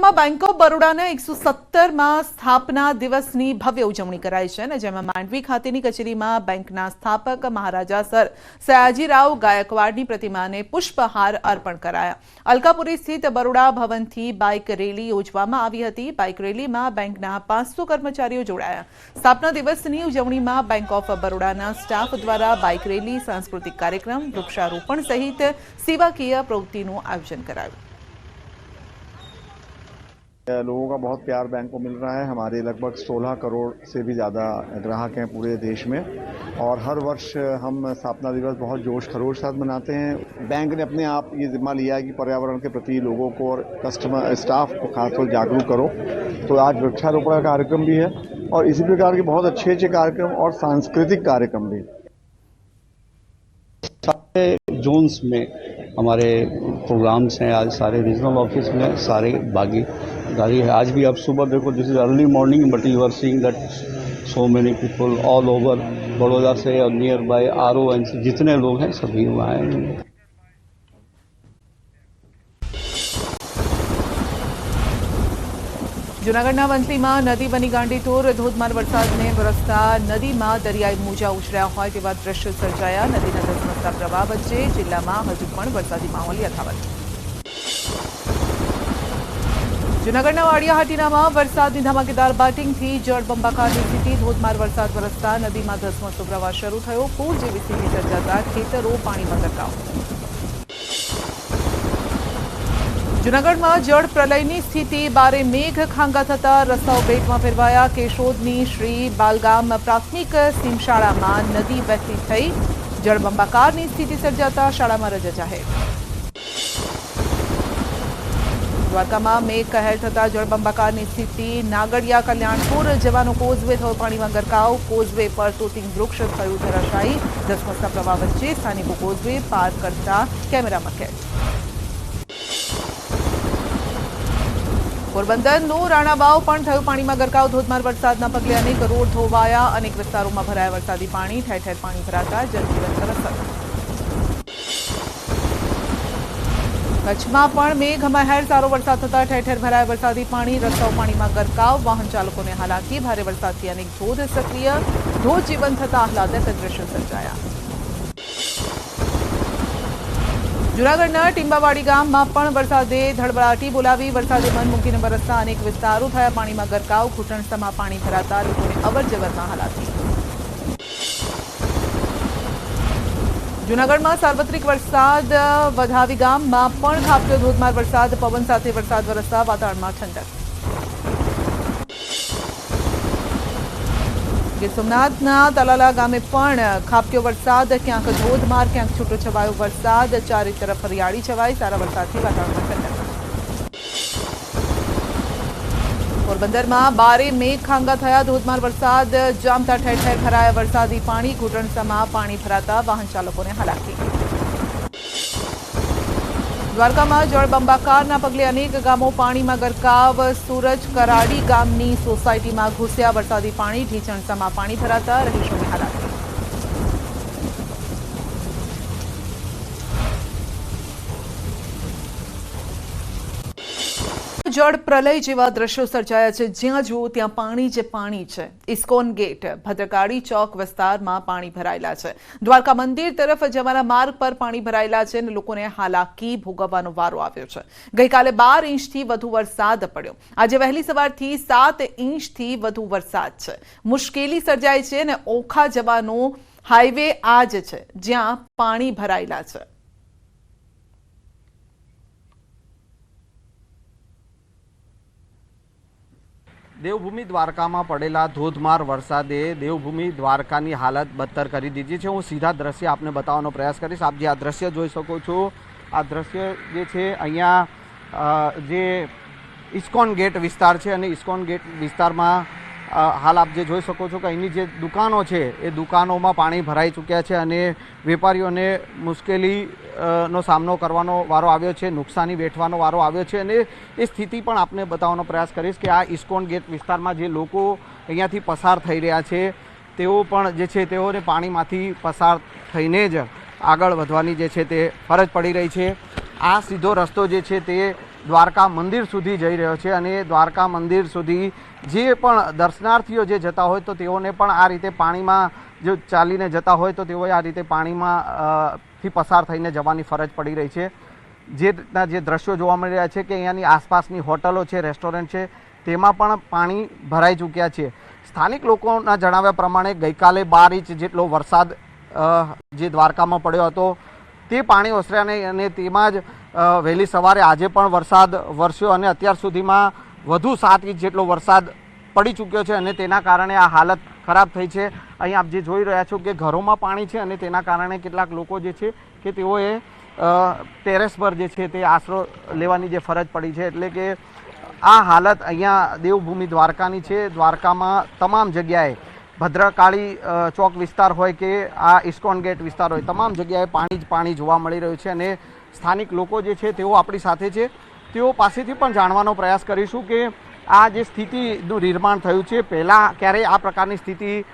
જૂનાગઢમાં bank of બરોડાના 117માં સ્થાપના દિવસની ભવ્ય ઉજવણી કરાઈ છે અને જેમાં માંડવી ખાતેની કચેરીમાં બેંકના સ્થાપક મહારાજા સર સયાજીરાવ ગાયકવાડની પ્રતિમાને પુષ્પહાર અર્પણ કરાયા। અલકાપુરી સ્થિત બરોડા ભવનથી બાઇક રેલી યોજવામાં આવી હતી। બાઇક રેલીમાં બેંકના 500 કર્મચારીઓ જોડાયા। સ્થાપના દિવસની ઉજવણીમાં બેંક ઓફ બરોડાના સ્ટાફ દ્વારા બાઇક રેલી, સાંસ્કૃતિક કાર્યક્રમ, વૃક્ષારોપણ સહિત સેવાકીય પ્રવૃત્તિનું આયોજन कराયું। लोगों का बहुत प्यार बैंक को मिल रहा है। हमारे लगभग 16 करोड़ से भी ज़्यादा ग्राहक हैं पूरे देश में और हर वर्ष हम स्थापना दिवस बहुत जोश खरोश साथ मनाते हैं। बैंक ने अपने आप ये जिम्मा लिया है कि पर्यावरण के प्रति लोगों को और कस्टमर स्टाफ को खासतौर जागरूक करो। तो आज वृक्षारोपण का कार्यक्रम भी है और इसी प्रकार के बहुत अच्छे कार्यक्रम और सांस्कृतिक कार्यक्रम भी। सारे जोन्स में हमारे प्रोग्राम्स हैं। आज सारे रीजनल ऑफिस में सारे भागीदारी है। आज भी आप सुबह देखो, this is early morning but you are seeing that so many people all over Baroda से और नियर बाय आरओ एंड जितने लोग हैं सभी वहाँ आए। जूनागढ़ना वंथलीमां नदी बनी गांडीतूर। धोधमार वरसादने वरसता नदीमां दरियाई मोजा उछळ्या होय तेवा दृश्य सर्जाया। नदीना धसमसता प्रवाह वच्चे जिल्लामां हजू पण वरसादी माहोल यथावत। जूनागढ़ना वाडियाहाटीनामां वरसादनी धमाकेदार बेटिंगथी जळबंबाकारनी स्थिति। धोधमार वरसाद वरसता नदीमां धसमसतो प्रवाह शरू थयो। पूर जेवी स्थिति सर्जाता खेतरो पाणीमां गरकाव। जूनागढ़ में जल प्रलयनी स्थिति। बारे मेघ खांगा थता रस्ताओ बेटमां फेरवाया। केशोदनी श्री बालगाम प्राथमिक सीमशाळा में नदी वहेती थई। जळबंबाकारनी स्थिति सर्जाता शाळा में रजा जाहेर। द्वारका में मेघ कहर थता जळबंबाकारनी स्थिति। नागड़िया कल्याणपुर जवानो कोजवे थयो पाणीमां गरकाव। कोजवे पर तोतिंग वृक्ष थयुं धराशायी। धसमसता प्रवाह वच्चे स्थानिको कोजवे पार करता केमेरामां कैद। पोरबंदरनो राणावाव पण थयो पाणीमां गरकाव। धोधमार वरसादना पगले अनेक रोड धोवाया। अनेक विस्तारोमां भराया वरसादी पाणी। ठेर ठेर पाणी भराता जनजीवन पर असर। कच्छमां पण मेघमहेर। सारो वरसाद थता ठेर ठेर भराया वरसादी पाणी। रस्ताओ पाणीमां गरकाव। वाहन चालकोने हालाकी। भारे वरसादथी अनेक धोध सक्रिय। धोध जीवन थता आह्लादक दृश्य सर्जाया। जूनागढ़ना टींबावाड़ी गाम में पण वरसादे धड़बड़ाटी बोलावी। वरसादे मन मूकीने बरसता अनेक विस्तारों थया पाणीमां गरकाव। घूंटणसमा पाणी भराता लोकोने अवर जवरमां हालाकी। जूनागढ़ में सार्वत्रिक वरसाद। वधावी गाम में पण खाबक्यो धोधमार वरसाद। पवन साथे वरसाद वरसता वातावरण में ठंडक। गीर सोमनाथना तलाला गामे पण खाबक्यो वरसाद। क्यांक धोधमार क्यांक छूटो छवायो वरसाद। चारे तरफ हरियाળી छवाई। सारा वरसादथी वातावरण में ठंडक। पोरबंदर में बारे मेघ खांगा थया। धोधमार वरसाद जामता ठेर ठेर भराया वरसादी पाणी। घूंटणसमा पाणी भराता वाहन चालकोने हालाकी। द्वारका में जळबंबाकारना पगले अनेक गामों पाणीमां गरकाव। सूरज कराड़ी गामनी सोसायटी में घुस्या वरसादी पाणी। ढीचणसमा पाणी भराता रहीशोनी हालाकी। जल प्रलय जेवा दृश्यों सर्जाया है। ज्यां जुओ त्यां पाणी ज पाणी छे। इस्कोन गेट भद्रकाड़ी चौक विस्तार में पाणी भरायेला छे। द्वारका मंदिर तरफ जवाना मार्ग पर पाणी भरायेला छे ने लोकोने हालाकी भोगवવાનો वारो આવ્યો છે। गईकाले 12 इंचथी વધુ वरसाद पड्यो। આજે वहेली सवारथी 7 इंचथी વધુ वरसाद छे। मुश्केली सर्जाय छे ने ओखा जવાનો हाईवे आज छे ज्यां पाणी भरायेला छे। देवभूमि द्वारका में पड़ेला धोधमार वरसादे देवभूमि द्वारका की हालत बदतर कर दीधी है। हूँ सीधा दृश्य आपने बताने प्रयास करीश। आप जे आ दृश्य जोई सको छो, आ दृश्य जे छे अहींया जे इस्कोन गेट विस्तार है अने इस्कोन गेट विस्तार में हाल आप जे जोई सको छो कि अहींनी जे दुकानों है ए दुकानों में पाणी भराई चूक्या है अने वेपारीओने मुश्केली नो सामनो करवानो वारो आव्यो छे। नुकसानी वेठवानो वारो आव्यो छे अने ए स्थिति पण आपने बतावવાનો प्रयास करीश कि आ इस्कोन गेट विस्तार में जे लोको अहींयाथी पसार थई रह्या छे तेओ पण जे छे तेओने पाणीमांथी पसार थईने ज आगळ वधवानी जे छे ते फरज पड़ी रही छे। आ सीधो रस्तो जे छे ते દ્વારકા મંદિર સુધી જઈ રહ્યો છે અને દ્વારકા મંદિર સુધી જે પણ દર્શનાર્થીઓ જે જતા હોય તો તેઓને પણ આ રીતે પાણીમાં જો ચાલીને જતા હોય તો તેઓએ આ રીતે પાણીમાં થી પસાર થઈને જવાની ફરજ પડી રહી છે. જે રીતના જે દ્રશ્યો જોવા મળી રહ્યા છે કે અહીંયાની આસપાસની હોટલો છે, રેસ્ટોરન્ટ છે, તેમાં પણ પાણી ભરાઈ ચૂક્યા છે. સ્થાનિક લોકોના જણાવ્યા પ્રમાણે ગઈકાલે 12 ઇંચ જેટલો વરસાદ જે દ્વારકામાં પડ્યો હતો તે પાણી ઓસર્યા નહીં અને તેમાં જ વહેલી સવારે આજે પણ વરસાદ વરસ્યો અને અત્યાર સુધીમાં વધુ 7 ઇંચ જેટલો વરસાદ પડી ચૂક્યો છે અને તેના કારણે આ હાલત ખરાબ થઈ છે. અહીં આપ જે જોઈ રહ્યા છો કે ઘરોમાં પાણી છે અને તેના કારણે કેટલાક લોકો જે છે કે તેઓએ ટેરેસ પર જે છે તે આશરો લેવાની જે ફરજ પડી છે. એટલે કે આ હાલત અહીંયા દેવભૂમિ દ્વારકાની છે. દ્વારકામાં તમામ જગ્યાએ ભદ્રકાળી ચોક વિસ્તાર હોય કે આ ઇસ્કોન ગેટ વિસ્તાર હોય, તમામ જગ્યાએ પાણી જ પાણી જોવા મળી રહ્યું છે અને સ્થાનિક લોકો જે છે તેઓ આપણી સાથે છે. તેઓ પાસેથી પણ જાણવાનો પ્રયાસ કરીશું કે આ જે સ્થિતિનું નિર્માણ થયું છે, પહેલાં ક્યારેય આ પ્રકારની સ્થિતિ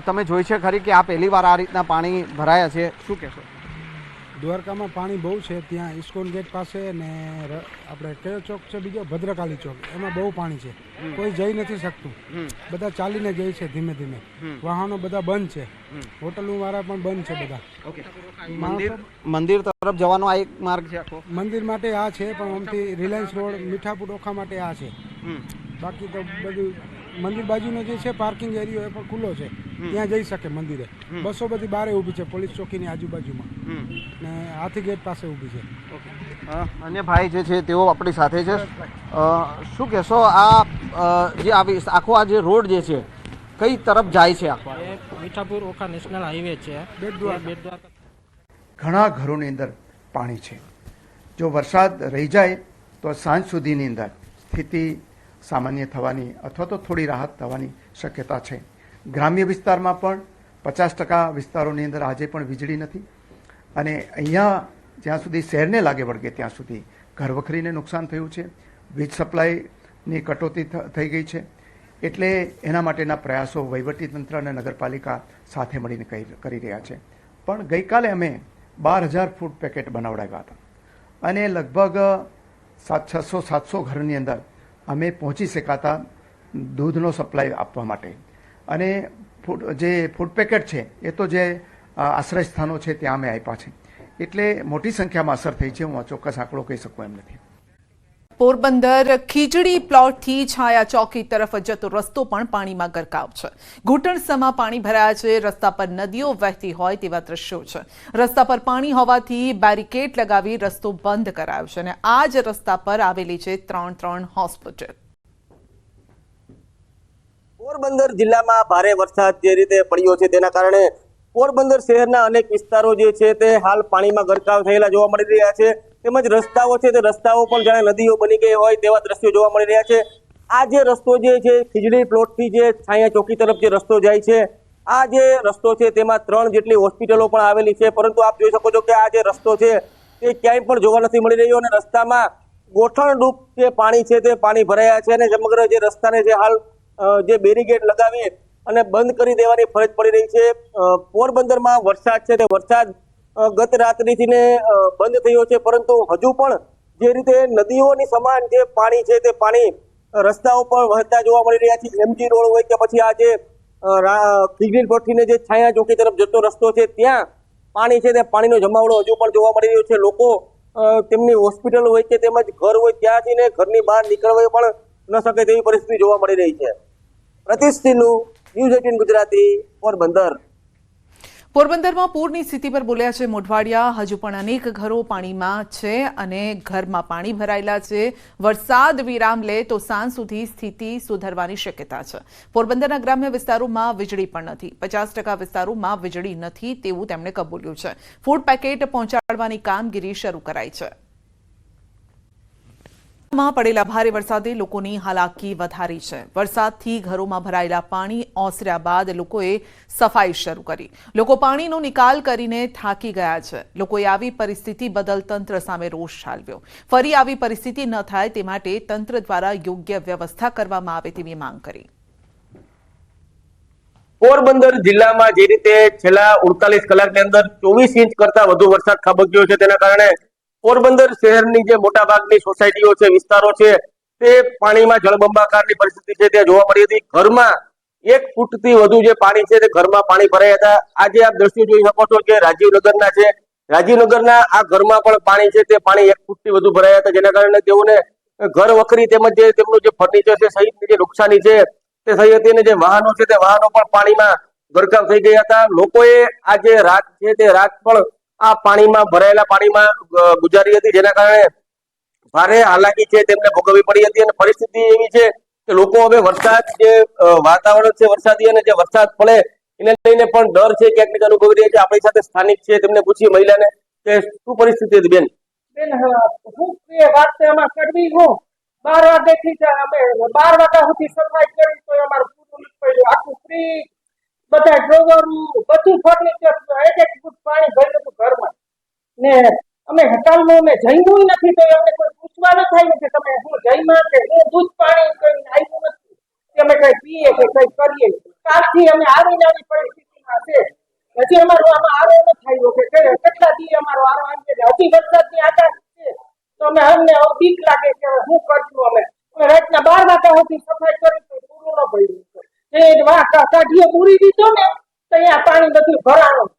તમે જોઈ છે ખરી કે આ પહેલી વાર આ રીતના પાણી ભરાયા છે? શું કહેશો? દ્વારકામાં પાણી બહુ છે. ત્યાં ઇસ્કોન ગેટ પાસે ને આપણે કયો ચોક છે બીજો ભદ્રકાળી ચોક, એમાં બહુ પાણી છે. કોઈ જઈ નથી શકતું, બધા ચાલીને જાય છે ધીમે ધીમે. વાહનો બધા બંધ છે, હોટલો વાળા પણ બંધ છે બધા. મંદિર તરફ જવાનો આ એક માર્ગ છે આખો? મંદિર માટે આ છે, પણ આમથી રિલાયન્સ રોડ મીઠાપુર ઓખા માટે આ છે. બાકી તો બધું મંદિર બાજુનો જે છે પાર્કિંગ એરિયો એ પણ ખુલ્લો છે, ત્યાં જઈ શકે મંદિરે. બસો બધી બારે ઊભી છે પોલીસ ચોકીની આજુબાજુમાં ને હાથી ગેટ પાસે ઊભી છે. અન્ય ભાઈ જે છે તેઓ આપણી સાથે છે. શું કહેશો, આ જે આવી આખો આ જે રોડ જે છે કઈ તરફ જાય છે? આખો મીઠાપુર ઓખા નેશનલ હાઈવે છે. બેટ દ્વારકા ઘણા ઘરોની અંદર પાણી છે. જો વરસાદ રહી જાય તો સાંજ સુધીની અંદર સ્થિતિ સામાન્ય થવાની અથવા તો થોડી રાહત થવાની શક્યતા છે. ગ્રામ્ય વિસ્તારમાં પણ 50% વિસ્તારોની અંદર આજે પણ વીજળી નથી અને અહીંયા જ્યાં સુધી શહેરને લાગે વળગે ત્યાં સુધી ઘરવખરીને નુકસાન થયું છે. વીજ સપ્લાયની કટોતી થઈ ગઈ છે. એટલે એના માટેના પ્રયાસો વહીવટીતંત્ર અને નગરપાલિકા સાથે મળીને કરી રહ્યા છે. પણ ગઈકાલે અમે 12,000 ફૂડ પેકેટ બનાવડાવ્યા હતા અને લગભગ 600-700 ઘરની અંદર અમે પહોંચી શકાતા દૂધનો સપ્લાય આપવા માટે. અને જે ફૂડ પેકેટ છે એ તો જે આશ્રય સ્થાનો છે ત્યાં અમે આપ્યા છે. એટલે મોટી સંખ્યામાં અસર થઈ છે. હું ચોક્કસ આંકડો કહી શકું એમ નથી. પોરબંદર ખીજડી પ્લોટથી છાયા ચોકી તરફ જતો રસ્તો પણ પાણીમાં ગરકાવ છે. ઘૂંટણસમાં પાણી ભરાયા છે. રસ્તા પર નદીઓ વહેતી હોય તેવા દ્રશ્યો છે. રસ્તા પર પાણી હોવાથી બેરિકેડ લગાવી રસ્તો બંધ કરાયો છે અને આ જ રસ્તા પર આવેલી છે 3 હોસ્પિટલ. પોરબંદર જિલ્લામાં ભારે વરસાદ જે રીતે પડ્યો છે તેના કારણે પોરબંદર શહેરના અનેક વિસ્તારો જે છે તે હાલ પાણીમાં ગરકાવ થયેલા જોવા મળી રહ્યા છે. તેમજ રસ્તાઓ છે તે રસ્તાઓ પણ જાણે નદીઓ બની ગઈ હોય તેવા દ્રશ્યો જોવા મળી રહ્યા છે. આ જે રસ્તો જે છે ખીજડી પ્લોટથી જે છાયા ચોકી તરફ જે રસ્તો જાય છે, આ જે રસ્તો છે તેમાં 3 જેટલી હોસ્પિટલો પણ આવેલી છે. પરંતુ આપ જોઈ શકો છો કે આ જે રસ્તો છે તે ક્યાંય પણ જોવા નથી મળી રહ્યો અને રસ્તામાં ગોઠણરૂપ જે પાણી છે તે પાણી ભરાયા છે અને સમગ્ર જે રસ્તાને જે હાલ જે બેરીગેડ લગાવી અને બંધ કરી દેવાની ફરજ પડી રહી છે. પોરબંદરમાં વરસાદ છે તે વરસાદ ગત રાત્રિથી ને બંધ થયો છે, પરંતુ હજુ પણ જે રીતે નદીઓની સમાન જે પાણી છે તે પાણી રસ્તાઓ પર વહેતા જોવા મળી રહ્યા છે. એમજી રોડ હોય કે પછી આ જે ખીજડી પ્લોટથી જે છાયા ચોકી તરફ જતો રસ્તો છે ત્યાં પાણી છે તે પાણીનો જમાવડો હજુ પણ જોવા મળી રહ્યો છે. લોકો તેમની હોસ્પિટલ હોય કે તેમજ ઘર હોય ત્યાંથી ને ઘરની બહાર નીકળવા પણ ન શકે તેવી પરિસ્થિતિ જોવા મળી રહી છે. પ્રતિશ સિંહનું, ન્યૂઝ 18 ગુજરાતી, પોરબંદર. પોરબંદરમાં પૂરની સ્થિતિ પર બોલ્યા છે મોઢવાડિયા. હજુ પણ અનેક ઘરો પાણીમાં છે અને ઘરમાં પાણી ભરાયેલા છે. વરસાદ વિરામ લે તો સાંજ સુધી સ્થિતિ સુધરવાની શક્યતા છે. પોરબંદરના ગ્રામ્ય વિસ્તારોમાં વીજળી પણ નથી. 50% વિસ્તારોમાં વીજળી નથી તેવું તેમણે કબૂલ્યું છે. ફૂડ પેકેટ પહોંચાડવાની કામગીરી શરૂ કરાઈ છે. માં પડેલા ભારે વરસાદે લોકોની હાલાકી વધારી છે. વરસાદથી ઘરોમાં ભરાયેલા પાણી ઓસર્યા બાદ લોકોએ સફાઈ શરૂ કરી. લોકો પાણીનો નિકાલ કરીને થાકી ગયા છે. લોકોએ આવી પરિસ્થિતિ બદલ તંત્ર સામે રોષ ઠાલવ્યો. ફરી આવી પરિસ્થિતિ ન થાય તે માટે તંત્ર દ્વારા યોગ્ય વ્યવસ્થા કરવામાં આવે તેવી માંગ કરી. પોરબંદર જિલ્લામાં જે રીતે છેલ્લા 48 કલાકની અંદર 24 ઇંચ કરતા વધુ વરસાદ ખાબક્યો છે તેના કારણે પોરબંદર શહેરની જે મોટાભાગની સોસાયટીઓ છે, વિસ્તારો છે, તે પાણીમાં જળબંબાકારની પરિસ્થિતિ છે તે જોવા મળી હતી. ઘરમાં 1 ફૂટથી વધુ જે પાણી છે તે ઘરમાં પાણી ભરાયા હતા. આજે આપ દ્રશ્યો જોઈ શકો છો કે રાજીવનગરના છે. રાજીવનગરના આ ઘરમાં પણ પાણી છે તે પાણી 1 ફૂટથી વધુ ભરાયા હતા, જેના કારણે તેઓને ઘર વખરી તેમજ જે તેમનું જે ફર્નિચર છે સહિતની જે નુકસાની છે તે થઈ હતી, અને જે વાહનો છે તે વાહનો પણ પાણીમાં ગરકાવ થઈ ગયા હતા. લોકોએ આ જે રાત છે તે રાત પણ આ પાણીમાં ભરાયેલા પાણીમાં ગુજારી હતી, જેના કારણે ભારે હાલાકી છે તેમને ભોગવવી પડી હતી. અને પરિસ્થિતિ એવી છે કે લોકો હવે વરસાદ જે વાતાવરણ છે વરસાદી અને જે વરસાદ પડે એને લઈને પણ ડર છે ક્યાંક ને ક્યાંક અનુભવી રહ્યા છે. આપણી સાથે સ્થાનિક છે, તેમને પૂછીએ મહિલાને કે શું પરિસ્થિતિ હતી બેન. હું એ વાત એમાં કરવી હું 12 વાગ્યાથી અમે 12 વાગ્યા સુધી સફાઈ કરી તો અમારું પૂરું નથી પડ્યું. આખું ફ્રીજ, બધા ડ્રોવર, બધું ફર્નિચર, એક ફૂટ પાણી ભર્યું હતું ઘરમાં. ને અમે હટાલમાં અમે જમ્યું નથી તો અમને કોઈ પૂછવા ન થાય કે તમે હું જમ્યા કે હું દૂધ પાણી કઈ આવ્યું નથી કે અમે કઈ પીએ કે કઈ કરીએ. કાલથી અમે આવી પરિસ્થિતિમાં છે. હજી અમારું આમાં આરો ન થયો કે કેટલા દી અમારો આરો આવી જાય. હજી વરસાદની આગાહી છે તો અમને બીક લાગે કે શું કરશું. અમે રાતના 12 વાગ્યા સુધી સફાઈ કરી તો પૂરું ન ભર્યું. કાઢીઓ પૂરી દીધો ને તો અહીંયા પાણી બધું ભરાણું.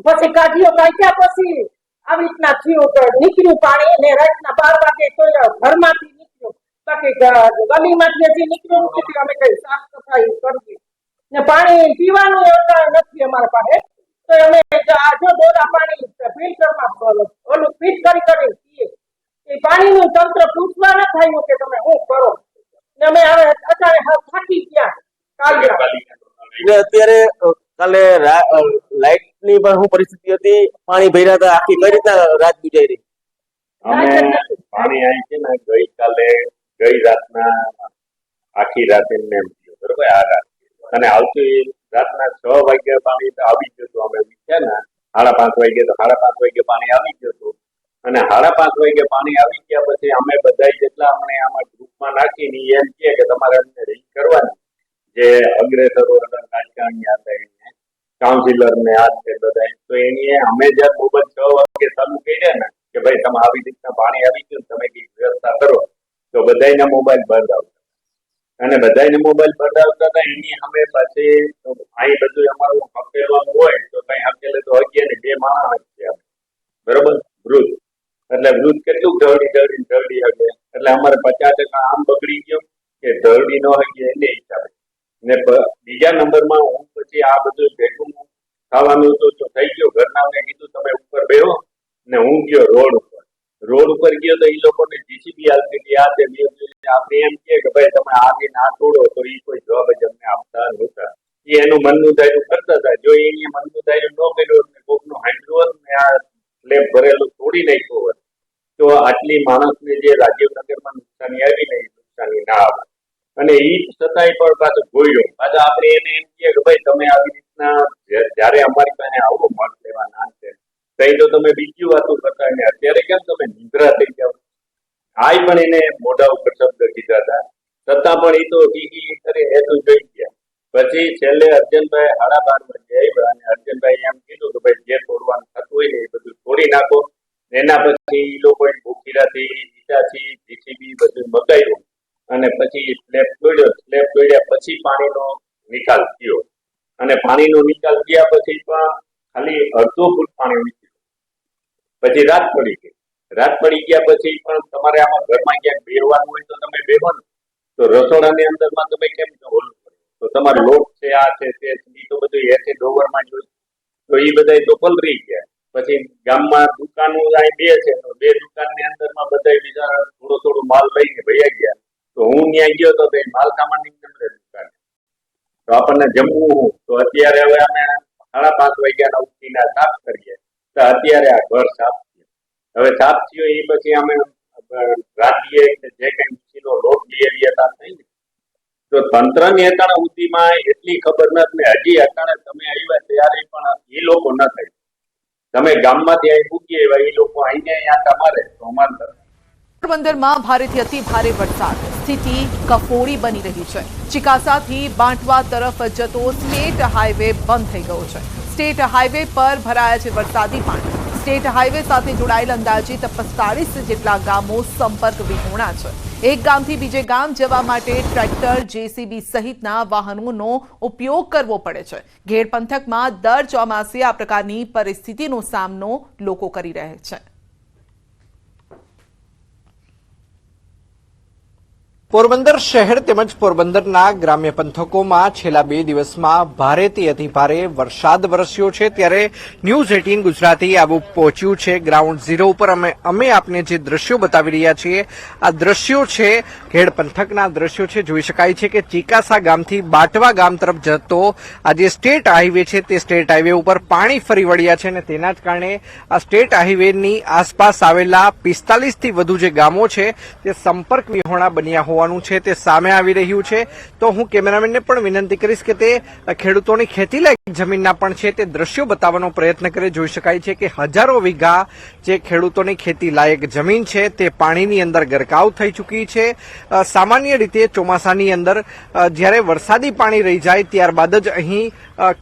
પછી કાઢીઓ કાઢ્યા પછી આવી રીતના થયું કે નીકળ્યું પાણી ને રાતના 12 વાગે તો ઘરમાંથી નીકળ્યું. બાકી ગલીમાંથી હજી નીકળ્યું નથી. અમે કઈ સાફ સફાઈ કરવી ને પાણી પીવાનું નથી અમારા પાસે તો અમે જો બોરા પાણી ફિલ્ટરમાં ઓલું ફિટ કરી પીએ. એ પાણીનું તંત્ર પૂછવા ન થયું કે તમે શું કરો. ને અમે હવે અત્યારે થાકી ગયા. અત્યારે કાલે લાઇટ ની પણ શું પરિસ્થિતિ હતી? પાણી ભર્યા હતા. આખી કઈ રીતના રાત ગુજારી? અમે પાણી આવી છે ને ગઈ રાતના આખી રાત એમને એમ થયું બરોબર. આ રાત અને આવતી રાતના 6 વાગ્યા પાણી આવી ગયું હતું. અમે છે ને 5:30 વાગે તો 5:30 વાગે પાણી આવી ગયું હતું. અને 5:30 વાગે પાણી આવી ગયા પછી અમે બધા જેટલા અમને આમાં ગ્રુપમાં નાખીને એમ કે તમારે અમને રિંગ કરવાની જે અગ્રેસરો હતા, રાજકારણી હતા, એને કાઉન્સિલર ને આ છે બધા. તો એની અમે જયારે મોબાઈલ 6 વાગે ચાલુ કર્યા ને કે ભાઈ તમે આવી રીતના પાણી આવી ગયું તમે કઈ વ્યવસ્થા કરો તો બધાના મોબાઈલ બંધ આવતા અને બધાને મોબાઈલ બંધ આવતા હતા. એની અમે પછી અહીં બધું અમારું હકેલવાનું હોય તો કઈ હકેલે તો હકીએ ને 2 માણસ છે બરોબર વૃદ્ધ. એટલે વૃદ્ધ કેટલું ઢળી હકે એટલે અમારે 50% આમ બગડી ગયો કે ઢળી ન હકીએ એને હિસાબે. ને બીજા નંબરમાં હું પછી આ બધું ભેગું ખાવાનું તો થઈ ગયો. ઘરના મેં કીધું તમે ઉપર બેહો ને હું ગયો રોડ ઉપર ગયો તો એ લોકોને જીસીબી હાલતી હતી. આ તે આપણે એમ કે ભાઈ તમે આગે ના તોડો તો એ કોઈ જવાબ જ અમને આપતા નહોતા. એ એનું મનનું ધાર્યું કરતા હતા. જો એ મનનું ધાર્યું ન કર્યું ને કોકનું હાંડલું હોત ને આ સ્લેબ ભરેલું તોડી નાખ્યું હોત તો આટલી માણસને જે રાજીવનગરમાં નુકસાની આવી ને એ નુકસાની ના આવે. અને એ છતાંય પણ પાછો ગોળ્યો પાછો આપણે એને એમ કે ભાઈ તમે આવી રીતના જયારે અમારી પાસે આવો મત લેવા ના છે તઈ તો તમે બીજી વાતો કરતા ને અત્યારે કેમ તમે નિદ્રા થઈ જાવ. આ પણ એને મોઢા ઉપર શબ્દ કીધા હતા છતાં પણ એ તો કી કરે એ તો જોઈ ગયા. પછી છેલ્લે અર્જનભાઈ 12:30 વાગે આવ્યા અને અર્જનભાઈ એમ કીધું કે ભાઈ જે તોડવાનું થતું હોય ને એ બધું તોડી નાખો. એના પછી એ લોકોએ ભૂખીરાથી ઈટાથી જીસીબી બધું મગાવ્યું અને પછી સ્લેબ તોડ્યા પછી પાણીનો નિકાલ થયો. અને પાણીનો નિકાલ થયા પછી પણ ખાલી 1/2 ફૂટ પાણી નીકળ્યું. પછી રાત પડી ગઈ. રાત પડી ગયા પછી પણ તમારે આમાં ઘરમાં ક્યાંક બેહવાનું હોય તો તમે બેહો ને તો રસોડાની અંદરમાં તમે કેમ ઓલું તો તમારે લોટ છે આ છે તે તો બધું એસી ડોવરમાં જોયું તો એ બધા તો પલરી ગયા. પછી ગામમાં દુકાનો અહીં 2 છે તો 2 દુકાનની અંદરમાં બધા બીજા થોડો માલ લઈને ભૈયા ગયા. તો હું ત્યાં ગયો તો માલ સામાનની દુકાન તો આપણને જમવું તો અત્યારે હવે અમે 5:30 વાગ્યાના ઉઠીને સાફ કરીએ તો અત્યારે આ ઘર સાફ થયું. હવે સાફ થયું એ પછી અમે રાંધીએ જે કઈ મુસીનો લોટ લઈ આવ્યા હતા થઈ ને તો તંત્રની અટાણા સુધીમાં એટલી ખબર નથી ને હજી અટાણે તમે આવ્યા ત્યારે પણ એ લોકો ન થઈ. તમે ગામમાંથી અહીં પૂગી આવ્યા એ લોકો અહીંયા તમારે તો અમારે પોરબંદરમાં ભારેથી અતિ ભારે વરસાદ સ્થિતિ કફોડી બની રહી છે. ચિકાસાથી બાંટવા તરફ જતો સ્ટેટ હાઈવે બંધ થઈ ગયો છે. સ્ટેટ હાઈવે પર ભરાયા છે વરસાદી પાણી. સ્ટેટ હાઈવે સાથે જોડાયેલ અંદાજિત 45 જેટલા ગામો સંપર્ક વિહોણા છે. એક ગામથી બીજે ગામ જવા માટે ટ્રેક્ટર, જેસીબી સહિતના વાહનોનો ઉપયોગ કરવો પડે છે. ઘેડ પંથકમાં દર ચોમાસે આ પ્રકારની પરિસ્થિતિનો સામનો લોકો કરી રહ્યા છે. પોરબંદર શહેર તેમજ પોરબંદરના ગ્રામ્ય પંથકોમાં છેલ્લા 2 દિવસમાં ભારેથી અતિભારે વરસાદ વરસ્યો છે. ત્યારે ન્યૂઝ 18 ગુજરાતી આવું પહોંચ્યું છે ગ્રાઉન્ડ ઝીરો ઉપર. અમે આપને જે દ્રશ્યો બતાવી રહ્યા છીએ આ દ્રશ્યો છે ઘેડ પંથકના દ્રશ્યો છે. જોઈ શકાય છે કે ચીકાસા ગામથી બાટવા ગામ તરફ જતો આ જે સ્ટેટ હાઈવે છે તે સ્ટેટ હાઈવે ઉપર પાણી ફરી વળ્યા છે અને તેના જ કારણે આ સ્ટેટ હાઈવેની આસપાસ આવેલા 45 થી વધુ જે ગામો છે તે સંપર્ક વિહોણા બન્યા હોવાનું છે તે સામે આવી રહ્યું છે. તો હું કેમેરામેનને પણ વિનંતી કરીશ કે તે ખેડૂતોની ખેતીલાયક જમીનના પણ છે તે દ્રશ્યો બતાવવાનો પ્રયત્ન કરે. જોઈ શકાય છે કે હજારો વીઘા જે ખેડૂતોની ખેતીલાયક જમીન છે તે પાણીની અંદર ગરકાવ થઈ ચૂકી છે. સામાન્ય રીતે ચોમાસાની અંદર જ્યારે વરસાદી પાણી રહી જાય ત્યારબાદ જ અહીં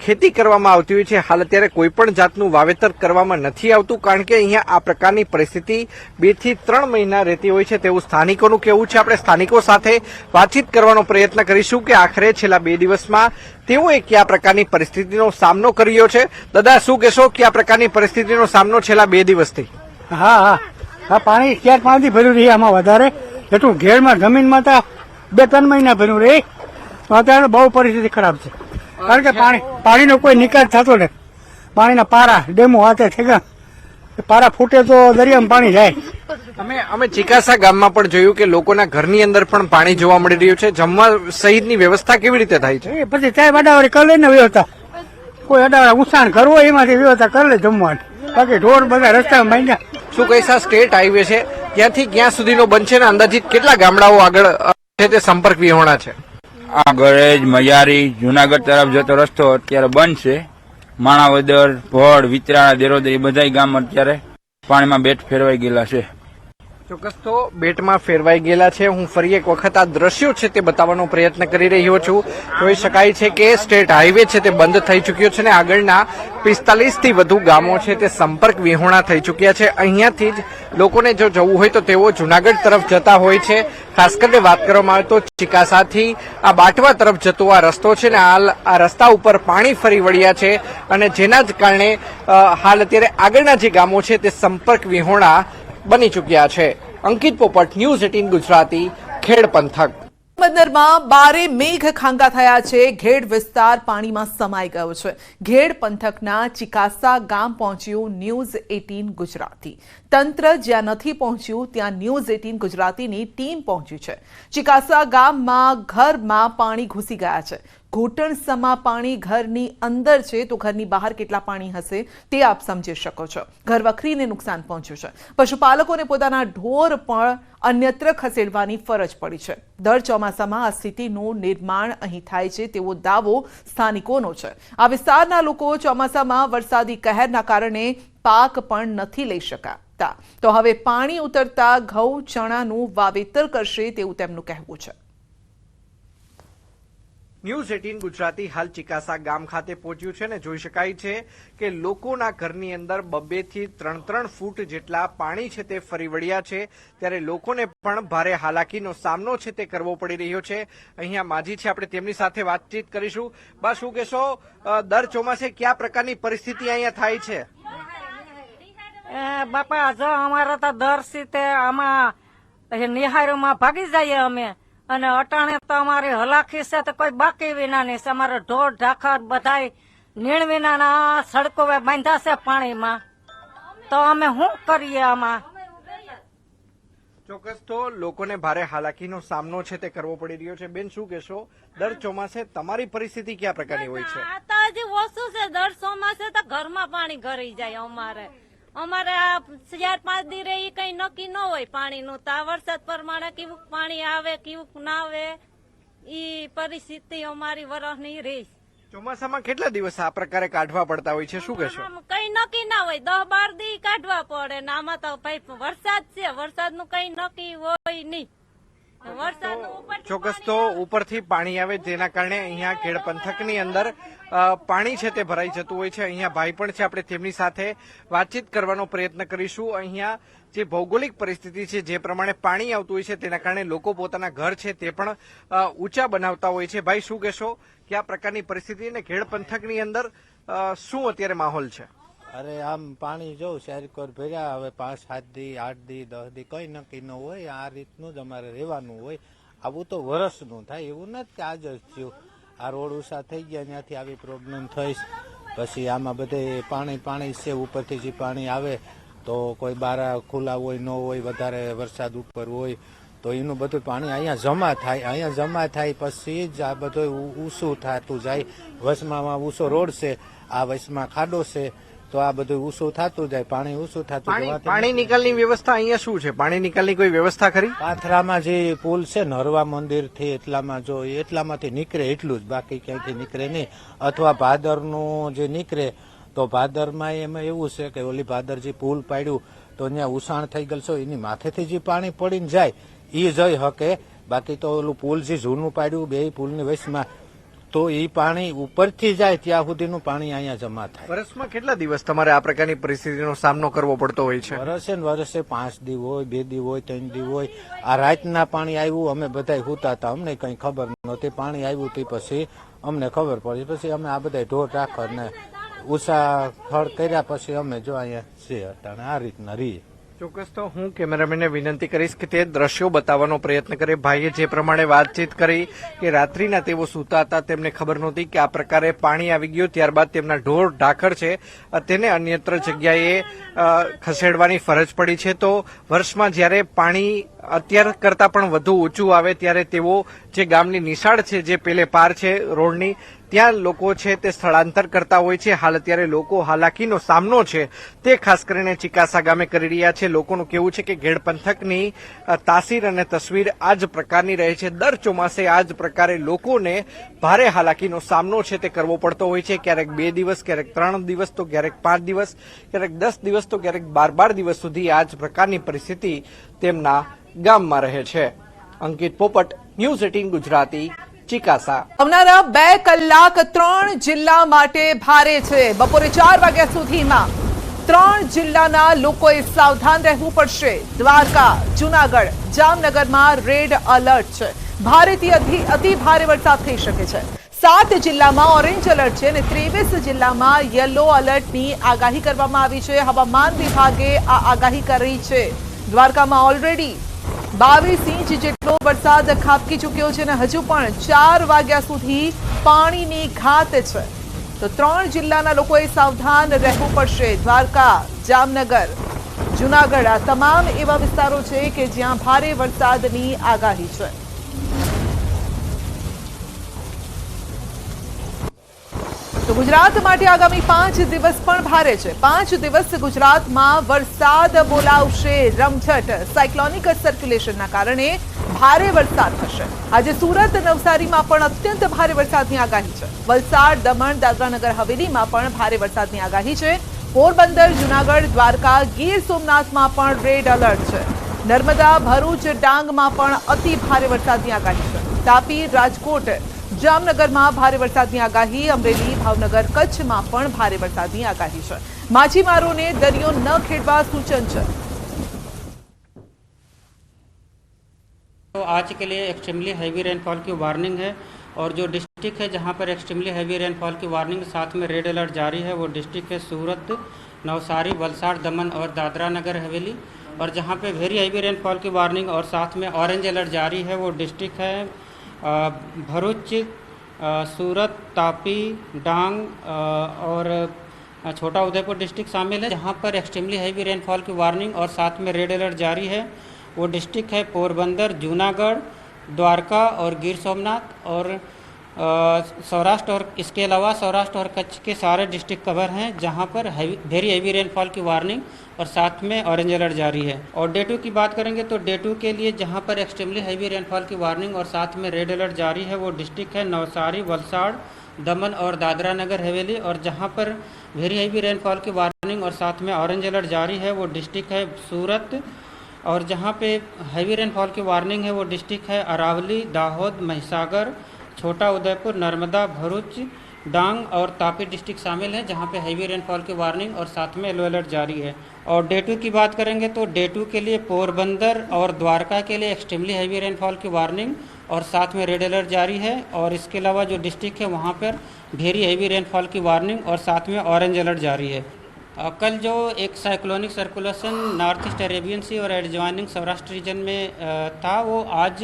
ખેતી કરવામાં આવતી હોય છે. હાલ અત્યારે કોઈ પણ જાતનું વાવેતર કરવામાં નથી આવતું કારણ કે અહીંયા આ પ્રકારની પરિસ્થિતિ 2 થી 3 મહિના રહેતી હોય છે તેવું સ્થાનિકોનું કહેવું છે. આપણે સ્થાનિકો સાથે વાતચીત કરવાનો પ્રયત્ન કરીશું કે આખરે છેલ્લા 2 દિવસમાં તેઓએ કયા પ્રકારની પરિસ્થિતિનો સામનો કર્યો છે. દાદા, શું કહેશો કયા પ્રકારની પરિસ્થિતિનો સામનો છેલ્લા 2 દિવસથી? હા પાણી 4-5 દી ભર્યું રહી. આમાં વધારે એટલું ઘેરમાં જમીનમાં તો 2-3 મહિના ભર્યું રહી. અત્યારે બહુ પરિસ્થિતિ ખરાબ છે કારણ કે પાણીનો કોઈ નિકાલ થતો નથી. પાણીના પારા ડેમો હાથે ઠેકા પારા ફૂટે તો દરિયામાં પાણી જાય. અમે ચીકાસા ગામમાં પણ જોયું કે લોકોના ઘરની અંદર પણ પાણી જોવા મળી રહ્યું છે. જમવા સહિતની વ્યવસ્થા કેવી રીતે થાય છે? પછી ચાય અડાવડી કરી લે ને વ્યવસ્થા. કોઈ અડાવડા ઉસાણ કરવો એમાંથી વ્યવસ્થા કરી લે જમવાની. બાકી ઢોર બધા રસ્તામાં માંગ્યા. શું કહીશ, સ્ટેટ હાઈવે છે ત્યાંથી ક્યાં સુધીનો બનશે ને અંદાજિત કેટલા ગામડાઓ આગળ છે તે સંપર્ક વિહોણા છે? આ ગળેજ, મયારી, જુનાગઢ તરફ જતો રસ્તો અત્યારે બંધ છે. માણાવદર, ભોળ, વિતરાણા, દેરોદર એ બધા ગામ અત્યારે પાણીમાં બેટ ફેરવાઈ ગયેલા છે. ચોક્કસ તો બેટમાં ફેરવાઈ ગયેલા છે. હું ફરી એક વખત આ દ્રશ્યો છે તે બતાવવાનો પ્રયત્ન કરી રહ્યો છું. જોઈ શકાય છે કે સ્ટેટ હાઈવે છે તે બંધ થઈ ચૂક્યો છે અને આગળના 45 થી વધુ ગામો છે તે સંપર્ક વિહોણા થઈ ચૂક્યા છે. અહીંયાથી જ લોકોને જો જવું હોય તો તેઓ જુનાગઢ તરફ જતા હોય છે. ખાસ કરીને વાત કરવામાં આવે તો ચીકાસાથી આ બાટવા તરફ જતો આ રસ્તો છે ને હાલ આ રસ્તા ઉપર પાણી ફરી વળ્યા છે અને જેના જ કારણે હાલ અત્યારે આગળના જે ગામો છે તે સંપર્ક વિહોણા બની ચૂક્યા છે. અંકિત પોપટ, ન્યૂઝ 18 ગુજરાતી, ખેડ પંથક. પોરબંદરમાં બારે મેઘ ખાંગા થયા છે. ઘેડ વિસ્તાર પાણીમાં સમાઈ ગયો છે. ઘેડ પંથકના ચીકાસા ગામ પહોંચ્યું ન્યૂઝ 18 ગુજરાતી. તંત્ર જ્યાં નથી પહોંચ્યું ત્યાં ન્યૂઝ 18 ગુજરાતીની ટીમ પહોંચી છે. ચીકાસા ગામમાં ઘરમાં પાણી ઘૂસી ગયા છે. ઘૂંટણ સમા પાણી ઘરની અંદર છે તો ઘરની બહાર કેટલા પાણી હશે તે આપ સમજી શકો છો. ઘર વખરીને નુકસાન પહોંચ્યું છે. પશુપાલકોને પોતાના ઢોર પણ અન્યત્ર ખસેડવાની ફરજ પડી છે. દર ચોમાસામાં આ સ્થિતિનું નિર્માણ અહીં થાય છે તેવો દાવો સ્થાનિકોનો છે. આ વિસ્તારના લોકો ચોમાસામાં વરસાદી કહેરના કારણે પાક પણ નથી લઈ શકાતા તો હવે પાણી ઉતરતા ઘઉં, ચણાનું વાવેતર કરશે તેવું તેમનું કહેવું છે. ન્યૂઝ 18 ગુજરાતી હાલ ચીકાસા ગામ ખાતે પહોંચ્યું છે ને જોઈ શકાય છે કે લોકોના ઘરની અંદર 2 થી 3 ફૂટ જેટલા પાણી છે તે ફરી વળ્યા છે. ત્યારે લોકોને પણ ભારે હાલાકીનો સામનો છે તે કરવો પડી રહ્યો છે. અહીંયા માજી છે, આપણે તેમની સાથે વાતચીત કરીશું. બા, શું કહેશો, દર ચોમાસે કયા પ્રકારની પરિસ્થિતિ અહીંયા થાય છે? બાપા, જો અમારા તો દર સીતે આમાં નિહારોમાં ભાગી જઈએ અમે અને અટાણે તો અમારી હલાખી છે તો કોઈ બાકી વિના નહીં છે. અમારે ઢોર ઢાખર બધાય નીણ વિનાના સડકો બાંધ્યા છે પાણીમાં, તો અમે શું કરીએ આમાં? ચોક્કસ તો લોકોને ભારે હાલાકીનો સામનો છે તે કરવો પડી રહ્યો છે. બેન, શું કહેશો, દર ચોમાસે તમારી પરિસ્થિતિ કયા પ્રકારની હોય છે? આ તો હજી ઓછું છે. દર ચોમાસે તો ઘરમાં પાણી ગરી જાય. અમારે આ 4-5 દી રે કઈ નક્કી ન હોય પાણીનું. તો આ વરસાદ પ્રમાણે કેવું પાણી આવે કેવું ના આવે ઈ પરિસ્થિતિ અમારી વરસની રહી. ચોમાસામાં કેટલા દિવસ આ પ્રકારે કાઢવા પડતા હોય છે, શું કહેશો? કઈ નક્કી ના હોય, 10-12 દી કાઢવા પડે ને આમાં તો ભાઈ વરસાદ છે, વરસાદ નું કઈ નક્કી હોય નહીં. ચોક્કસ તો ઉપરથી પાણી આવે જેના કારણે અહીંયા ખેડ પંથકની અંદર પાણી છે તે ભરાઈ જતું હોય છે. અહીંયા ભાઈ પણ છે, આપણે તેમની સાથે વાતચીત કરવાનો પ્રયત્ન કરીશું. અહીંયા જે ભૌગોલિક પરિસ્થિતિ છે જે પ્રમાણે પાણી આવતું હોય છે તેના કારણે લોકો પોતાના ઘર છે તે પણ ઊંચા બનાવતા હોય છે. ભાઈ, શું કહેશો કે આ પ્રકારની પરિસ્થિતિ અને ખેડ પંથકની અંદર શું અત્યારે માહોલ છે? અરે આમ પાણી જો શેરીકોર ભર્યા, હવે 5-7 દી 8 દી 10 દી કઈ નક્કી ન હોય. આ રીતનું જ અમારે રહેવાનું હોય. આવું તો વર્ષનું થાય, એવું નથી કે આજ જ થયું. આ રોડ ઉષા થઈ ગયા ત્યાંથી આવી પ્રોબ્લેમ થઈ. પછી આમાં બધે પાણી છે, ઉપરથી જે પાણી આવે તો કોઈ બારા ખુલ્લા હોય ન હોય, વધારે વરસાદ ઉપર હોય તો એનું બધું પાણી અહીંયા જમા થાય. પછી જ આ બધું ઊંચું થતું જાય. વચમાં ઊંચો રોડ છે, આ વચમાં ખાડો છે, તો આ બધું ઊંચું થતું જાય. પાણી ઊંચું થતું જાય. પાણી નિકાલની વ્યવસ્થા અહીંયા શું છે? પાણી નિકાલની કોઈ વ્યવસ્થા ખરી? પાથરામાં જે પુલ છે નરવા મંદિર થી એટલામાં જો એટલામાંથી નીકળે એટલું જ, બાકી ક્યાંયથી નીકળે નહીં. અથવા ભાદરનું જે નીકળે તો ભાદરમાં એમાં એવું છે કે ઓલી ભાદર જે પુલ પાડ્યું તો ત્યાં ઉસાણ થઈ ગયેલ છે, એની માથેથી જે પાણી પડીને જાય એ જઈ શકે. બાકી તો ઓલું પુલ જે જૂનું પાડ્યું બે પુલની વચમાં તો એ પાણી ઉપરથી જાય ત્યાં સુધીનું પાણી અહીંયા જમા થાય. વર્ષમાં કેટલા દિવસ તમારે આ પ્રકારની પરિસ્થિતિનો સામનો કરવો પડતો હોય છે? વર્ષે 5 દી હોય, 2 દી હોય, 3 દી હોય. આ રાતના પાણી આવ્યું, અમે બધા હુતા હતા, અમને કઈ ખબર નહોતી. પાણી આવ્યું તે પછી અમને ખબર પડી. પછી અમે આ બધા ઢોર રાખર ને ઉષા ખડ કર્યા પછી અમે જો અહીંયા છીએ અટાણે આ રીતના રહીએ. ચોક્કસ તો હું કેમેરામેનને વિનંતી કરીશ કે તે દ્રશ્યો બતાવવાનો પ્રયત્ન કરે. ભાઈએ જે પ્રમાણે વાતચીત કરી કે રાત્રિના તેઓ સૂતા હતા, તેમને ખબર નહોતી કે આ પ્રકારે પાણી આવી ગયું. ત્યારબાદ તેમના ઢોર ઢાખર છે તેને અન્યત્ર જગ્યાએ ખસેડવાની ફરજ પડી છે. તો વર્ષમાં જ્યારે પાણી અત્યાર કરતા પણ વધુ ઊંચું આવે ત્યારે તેઓ જે ગામની નિશાળ છે જે પેલે પાર છે રોડની, ત્યાં લોકો છે તે સ્થળાંતર કરતા હોય છે. હાલ અત્યારે લોકો હાલાકીનો સામનો છે તે ખાસ કરીને ચિકાસા ગામે કરી રહ્યા છે. લોકોનું કહેવું છે કે ખેડ પંથકની તાસીર અને તસવીર આ જ પ્રકારની રહે છે. દર ચોમાસે આ જ પ્રકારે લોકોને ભારે હાલાકીનો સામનો છે તે કરવો પડતો હોય છે. ક્યારેક 2 દિવસ, ક્યારેક 3 દિવસ, તો ક્યારેક 5 દિવસ, ક્યારેક 10 દિવસ, તો ક્યારેક 12 દિવસ સુધી આ જ પ્રકારની પરિસ્થિતિ તેમના ગામમાં રહે છે. અંકિત પોપટ, ન્યૂઝ 18 ગુજરાતી, ચિકાસા. આવનારા 2 કલાક 3 જિલ્લા માટે ભારે છે. બપોરે 4 વાગ્યા સુધીમાં 3 જિલ્લાના લોકોએ સાવધાન રહેવું પડશે. દ્વારકા, જૂનાગઢ, જામનગરમાં રેડ એલર્ટ છે. ભારેથી અતિ ભારે વરસાદ થઈ શકે છે. 7 જિલ્લામાં ઓરેન્જ એલર્ટ છે અને 23 જિલ્લામાં યલો એલર્ટની આગાહી કરવામાં આવી છે. હવામાન વિભાગે આ આગાહી કરી છે. દ્વારકામાં ઓલરેડી 22 ઇંચ જેટલો વરસાદ ખાબકી ચૂક્યો છે અને હજુ પણ 4 વાગ્યા સુધી પાણીની ઘાત છે. તો 3 જિલ્લાના લોકોએ સાવધાન રહેવું પડશે. દ્વારકા, જામનગર, જૂનાગઢ આ તમામ એવા વિસ્તારો છે કે જ્યાં ભારે વરસાદની આગાહી છે. તો ગુજરાત માટે આગામી 5 દિવસ પણ ભારે છે. 5 દિવસ ગુજરાતમાં વરસાદ બોલાવશે રમઝટ. સાયક્લોનિક સર્ક્યુલેશનના કારણે ભારે વરસાદ થશે. આજે સુરત, નવસારીમાં પણ અત્યંત ભારે વરસાદની આગાહી છે. વલસાડ, દમણ, દાદરાનગર હવેલીમાં પણ ભારે વરસાદની આગાહી છે. પોરબંદર, જૂનાગઢ, દ્વારકા, ગીર સોમનાથમાં પણ રેડ એલર્ટ છે. નર્મદા, ભરૂચ, ડાંગમાં પણ અતિ ભારે વરસાદની આગાહી છે. તાપી, રાજકોટ, જામનગરમાં ભારે વરસાદની આગાહી. અમરેલી, ભાવનગર, કચ્છમાં પણ ભારે વરસાદની આગાહી છે. માછીમારોને દરિયો ન ખેડવા સૂચન છે. तो आज के लिए एक्सट्रीमली हैवी रेनफॉल की वार्निंग है और जो डिस्ट्रिक्ट है जहां पर एक्सट्रीमली हैवी रेनफॉल की वार्निंग साथ में रेड अलर्ट जारी है वो डिस्ट्रिक्ट है सूरत, नवसारी, वलसाड़, दमन और दादरा नगर हवेली. और जहां पे वेरी हैवी रेनफॉल की वार्निंग और साथ में ऑरेंज अलर्ट जारी है वो डिस्ट्रिक्ट है भरूच, सूरत, तापी, डांग और छोटा उदयपुर डिस्ट्रिक्ट शामिल है. जहां पर एक्सट्रीमली हैवी रेनफॉल की वार्निंग और साथ में रेड अलर्ट जारी है वो डिस्ट्रिक्ट है पोरबंदर, जूनागढ़, द्वारका और गिर सोमनाथ और सौराष्ट्र. और इसके अलावा सौराष्ट्र और कच्छ के सारे डिस्ट्रिक्ट कवर हैं जहां पर वेरी हैवी रेनफॉल की वार्निंग और साथ में ऑरेंज अलर्ट जारी है. और डे 2 की बात करेंगे तो डे 2 के लिए जहां पर एक्सट्रीमली हैवी रेनफॉल की वार्निंग और साथ में रेड अलर्ट जारी है वो डिस्ट्रिक्ट है नवसारी, वलसाड़, दमन और दादरा नगर हवेली. और जहां पर वेरी हैवी रेनफॉल की वार्निंग और साथ में ऑरेंज अलर्ट जारी है वो डिस्ट्रिक्ट है सूरत, और जहाँ पे हैवी रेनफॉल की वार्निंग है वो डिस्ट्रिक्ट है अरावली, दाहोद, महिसागर, छोटा उदयपुर, नर्मदा, भरूच, डांग और तापी डिस्ट्रिक्ट शामिल है जहाँ पे हैवी रेनफॉल की वार्निंग और साथ में येलो अलर्ट जारी है। और डे 2 की बात करेंगे तो डे 2 के लिए पोरबंदर और द्वारका के लिए एक्सट्रीमली हैवी रेनफॉल की वार्निंग और साथ में रेड अलर्ट जारी है। और इसके अलावा जो डिस्ट्रिक्ट है वहाँ पर वेरी हैवी रेनफॉल की वार्निंग और साथ में ऑरेंज अलर्ट जारी है। कल जो एक cyclonic circulation north east Arabian sea और एडजॉइनिंग सौराष्ट्र रीजन में था, वो आज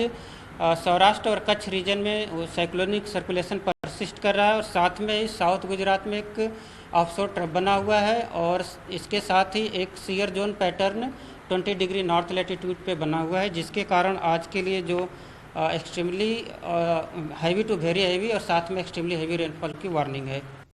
सौराष्ट्र और कच्छ रीजन में वो साइक्लोनिक सर्कुलेशन परसिस्ट कर रहा है और साथ में ही साउथ गुजरात में एक ऑफशोर ट्रफ बना हुआ है और इसके साथ ही एक shear zone pattern 20 degree north latitude पे बना हुआ है, जिसके कारण आज के लिए जो extremely heavy to very heavy और साथ में एक्सट्रीमली हैवी रेनफॉल की वार्निंग है।